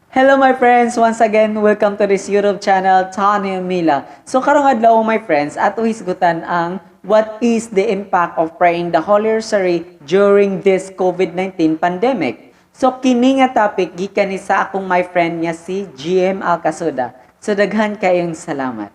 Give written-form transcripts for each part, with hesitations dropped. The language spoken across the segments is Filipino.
Hello my friends! Once again, welcome to this YouTube channel, Tony Omila. So karong adlaw my friends, ato hisgutan ang what is the impact of praying the Holy Rosary during this COVID-19 pandemic. So kini nga topic gikan ni sa akong my friend niya si GM Alcasuda. So daghan kayong salamat.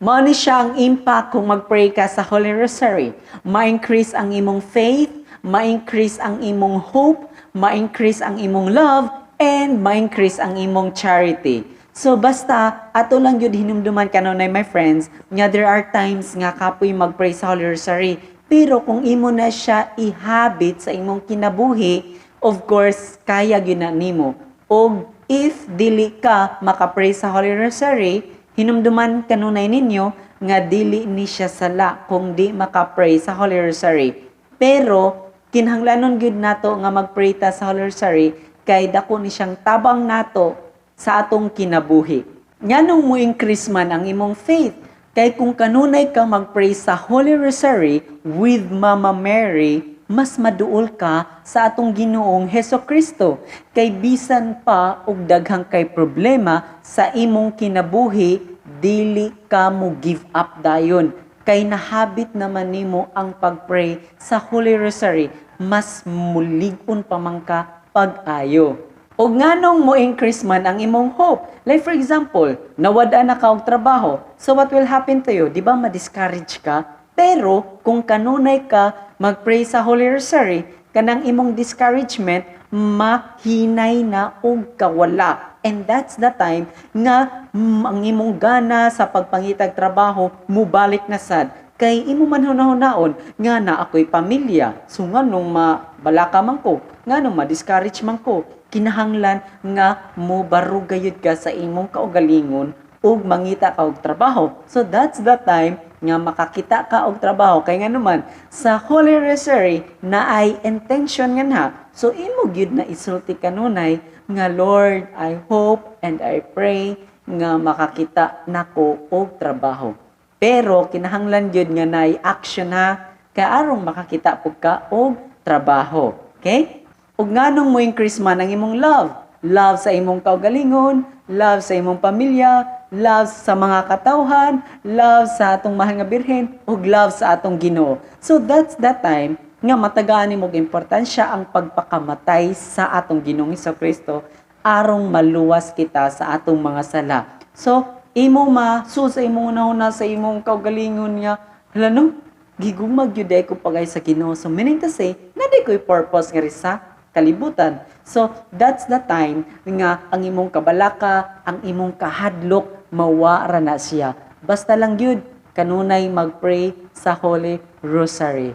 Mao ni siya ang impact kung mag-pray ka sa Holy Rosary. Ma-increase ang imong faith, ma-increase ang imong hope, ma-increase ang imong love, and ma-increase ang imong charity. So basta ato lang yun hinumduman kanunay my friends, nga there are times nga kapoy mag-pray sa Holy Rosary. Pero kung imo na siya i-habit sa imong kinabuhi, of course, kaya gyud na nimo. O if dili ka maka-pray sa Holy Rosary, hinumduman kanunay ninyo nga dili ni siya sala kung di maka-pray sa Holy Rosary. Pero kinahanglanon gyud nato nga mag-pray ta sa Holy Rosary kay dako ni siyang tabang nato sa atong kinabuhi. Nganong mo increase man ang imong faith kay kung kanunay ka mag-pray sa Holy Rosary with Mama Mary, mas maduol ka sa atong Ginoong Hesukristo. Kay bisan pa og daghang kay problema sa imong kinabuhi, dili ka mo give up dayon. Kay nahabit naman nimo ang pag-pray sa Holy Rosary, mas mulig-on pa man ka pag-ayo. O nganong mo increase man ang imong hope. Like for example, nawada na ka og trabaho. So what will happen to you? Di ba ma-discourage ka? Pero kung kanunay ka mag-pray sa Holy Rosary, kanang imong discouragement mahinay na og kawala. And that's the time nga ang imong gana sa pagpangitag trabaho mubalik na sad. Kay imo man hunahon nga na ako'y pamilya. So nganong mabalaka man ko, nganong ma-discourage man ko, kinahanglan nga mo barugayod ka sa imong kaugalingon ug mangita ka og trabaho. So that's the time nga makakita ka og trabaho kay nga naman sa Holy Rosary na ay intention nga na. So imo gyud na isulti kanunay nga Lord, I hope and I pray nga makakita nako og trabaho. Pero kinahanglan gyud nga naay action ha kay arong makakita pug ka og trabaho. Okay? Ug nganong mo increase man ang imong love? Love sa imong kaugalingon, love sa imong pamilya, love sa mga katawhan, love sa atong mahal nga birhen, ug love sa atong Ginoo. So that's the time nga matagaan nimo og importansya ang pagpakamatay sa atong Ginoong Hesukristo arong maluwas kita sa atong mga sala. So imo sa imong una sa imong kaugalingon nga hala no gigumag gyud ko pagay sa Ginoo. So meaning to say naday ko'y purpose nga sa kalibutan. So that's the time nga ang imong kabalaka, ang imong kahadlok mawara na siya. Basta lang gyud kanunay mag-pray sa Holy Rosary.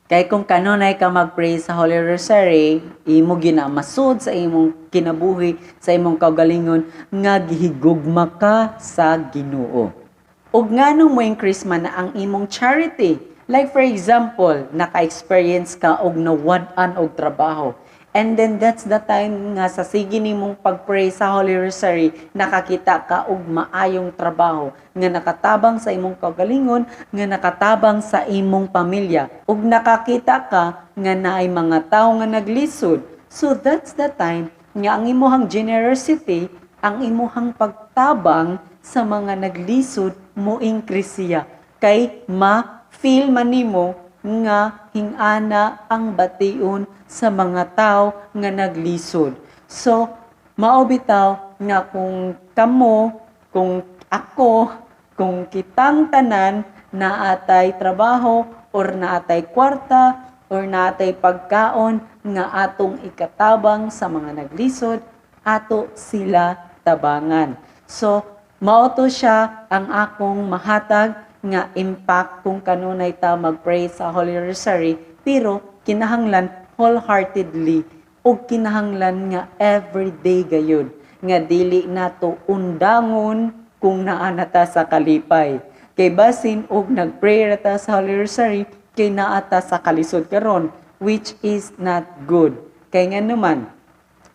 Kay kung kanunay ka mag-pray sa Holy Rosary, imo ginamasud sa imong kinabuhi, sa imong kaugalingon nga gihigugma ka sa Ginoo. Ug nganong mo increase man na ang imong charity. Like for example, naka-experience ka og nawad-an og trabaho. And then that's the time nga sa sige nimong pag-pray sa Holy Rosary, nakakita ka og maayong trabaho nga nakatabang sa imong kaugalingon, nga nakatabang sa imong pamilya, ug nakakita ka nga naay mga tawo nga naglisod. So that's the time nga ang imuhang generosity, ang imuhang pagtabang sa mga naglisod mo increase siya. Kay ma-feel man nimo nga hingana ang bation sa mga tao nga naglisod. So, mao bitaw nga kung kamo, kung ako, kung kitang tanan naatay trabaho or naatay kwarta or naatay pagkaon nga atong ikatabang sa mga naglisod, ato sila tabangan. So, mao to siya ang akong mahatag nga impact kung kanunay ta mag-pray sa Holy Rosary, pero kinahanglan wholeheartedly o kinahanglan nga everyday gayud nga dili nato undangon kung naa ta sa kalipay. Kay basin og nag-pray ta sa Holy Rosary kay naa ta sa kalisod karon, which is not good. Kay nga naman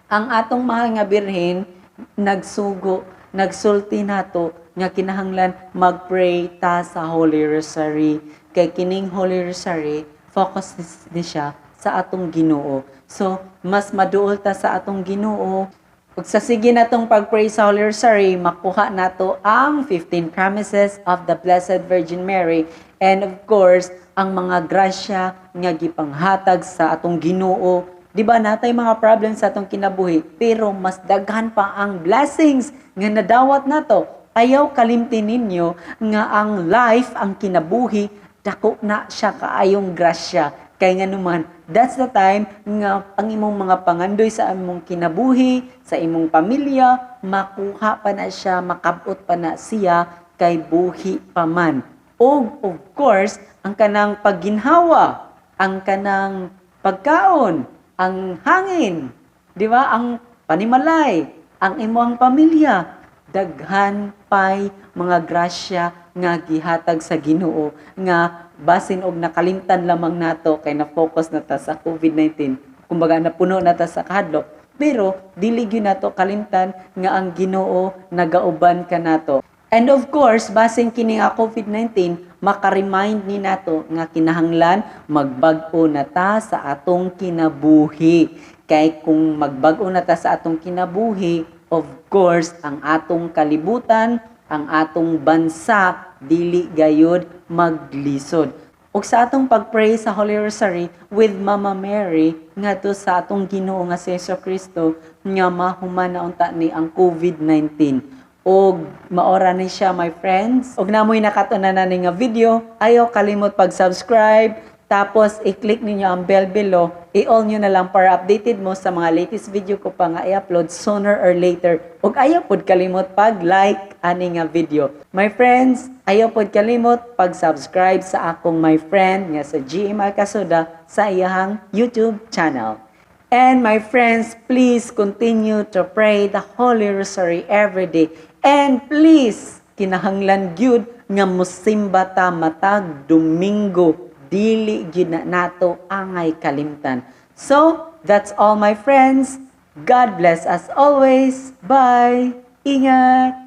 ang atong mahal nga birhen nagsulti nato nga kinahanglan mag-pray ta sa Holy Rosary. Kay kining Holy Rosary, focus ni siya sa atong Ginoo. So, mas maduol ta sa atong Ginoo Ug sa sige natong pag-pray sa Holy Rosary, makuha nato ang 15 promises of the Blessed Virgin Mary and of course, ang mga grasya nga gipanghatag sa atong Ginoo. Di ba natay mga problems sa atong kinabuhi, pero mas daghan pa ang blessings nga nadawat nato. Ayaw kalimtin ninyo nga ang life, ang kinabuhi, dako na siya kaayong grasya. Kaya nga naman, that's the time nga ang imong mga pangandoy sa imong kinabuhi, sa imong pamilya, makuha pa na siya, makabot pa na siya, kay buhi pa man. O, of course, ang kanang pagginhawa, ang kanang pagkaon, ang hangin, di ba? Ang panimalay, ang imong pamilya, daghan pay mga grasya nga gihatag sa Ginoo nga basin og nakalimtan lamang nato kay na-focus na ta sa COVID-19. Kumbaga napuno na ta sa kahadlok, pero dili gyud nato kalimtan nga ang Ginoo nagauban ka nato. And of course, basin kini nga COVID-19, maka-remind ni nato nga kinahanglan magbag-o na ta sa atong kinabuhi. Kay kung magbag-o na ta sa atong kinabuhi, of course, ang atong kalibutan, ang atong bansa, dili gayud maglisod. Ug sa atong pag-pray sa Holy Rosary with Mama Mary, ngadto sa atong Ginoo nga si Jesucristo, nga mahuman na unta ni ang COVID-19. Og maora ni siya, my friends. Og namoy nakatunan na ni nga video, ayaw kalimot pag-subscribe, tapos i-click ninyo ang bell below. I-all nyo na lang para updated mo sa mga latest video ko pa nga i-upload sooner or later. Og ayaw pod kalimot pag-like ani nga video. My friends, ayaw pod kalimot pag-subscribe sa akong my friend nga sa GM Alcasuda sa iyahang YouTube channel. And my friends, please continue to pray the Holy Rosary every day. And please, kinahanglan gyud nga mosimba ta matag Domingo, dili gyud na nato angay kalimtan. So, that's all my friends. God bless us always. Bye. Ingat.